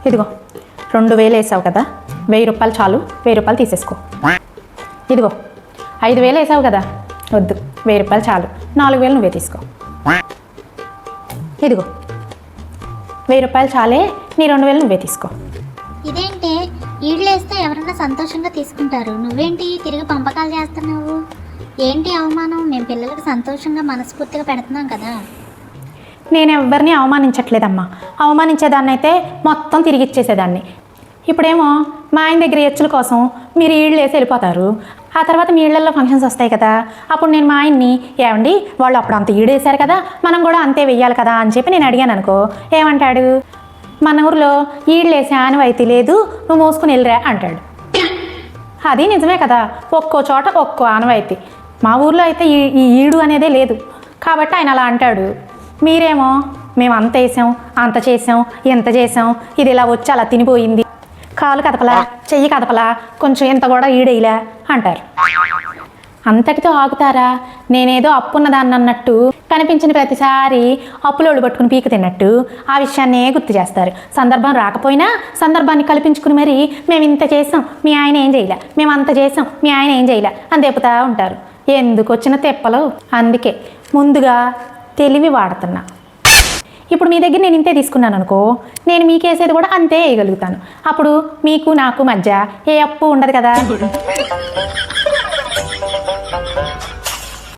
ఇదిగో 2000 వేసావు కదా, 1000 రూపాయలు చాలు, 1000 రూపాయలు తీసేసుకో. ఇదిగో 5000 వేసావు కదా, వద్దు, 1000 రూపాయలు చాలు, 4000 నువ్వే తీసుకో. ఇదిగో 1000 రూపాయలు చాలే, నీ 2000 నువ్వే తీసుకో. ఇదేంటి ఈడ్లేస్తే ఎవరన్నా సంతోషంగా తీసుకుంటారు, నువ్వేంటి తిరిగి పంపకాలు చేస్తున్నావు? ఏంటి అవమానం? మేము పిల్లలకు సంతోషంగా మనస్ఫూర్తిగా పెడుతున్నాం కదా. నేను ఎవరిని అవమానించట్లేదమ్మా. అవమానించేదాన్ని అయితే మొత్తం తిరిగి ఇచ్చేసేదాన్ని. ఇప్పుడేమో మా ఆయన దగ్గర ఎచ్చుల కోసం మీరు ఈళ్ళు వేసి వెళ్ళిపోతారు. ఆ తర్వాత మీ ఇళ్లలో ఫంక్షన్స్ వస్తాయి కదా, అప్పుడు నేను మా ఆయన్ని ఏమండి వాళ్ళు అప్పుడు అంత ఈడేశారు కదా, మనం కూడా అంతే వెయ్యాలి కదా అని చెప్పి నేను అడిగాను అనుకో, ఏమంటాడు? మన ఊరిలో ఈళ్ళు వేసే ఆనవాయితీ లేదు, నువ్వు మోసుకుని వెళ్ళరా అంటాడు. అది నిజమే కదా, ఒక్కో చోట ఒక్కో ఆనవాయితీ. మా ఊర్లో అయితే ఈ ఈడు అనేదే లేదు కాబట్టి ఆయన అలా అంటాడు. మీరేమో మేము అంత వేసాం, అంత చేసాం, ఎంత చేసాం, ఇది ఇలా వచ్చి అలా తినిపోయింది, కాలు కదపలా, చెయ్యి కదపలా, కొంచెం ఎంత కూడా ఈడేయలే అంటారు. అంతటితో ఆగుతారా? నేనేదో అప్పున్నదాన్ని అన్నట్టు, కనిపించిన ప్రతిసారి అప్పులోడు పట్టుకుని పీక తిన్నట్టు ఆ విషయాన్నే గుర్తు చేస్తారు. సందర్భం రాకపోయినా సందర్భాన్ని కల్పించుకుని మరీ మేము ఇంత చేసాం, మీ ఆయన ఏం చేయలే, మేము అంత చేసాం, మీ ఆయన ఏం చేయలే అని తెప్పుతా ఉంటారు. ఎందుకు వచ్చిన తెప్పలు? అందుకే ముందుగా తెలివి వాడుతున్నా. ఇప్పుడు మీ దగ్గర నేను ఇంతే తీసుకున్నాను అనుకో, నేను మీకేసేది కూడా అంతే వేయగలుగుతాను. అప్పుడు మీకు నాకు మధ్య ఏ అప్పు ఉండదు కదా.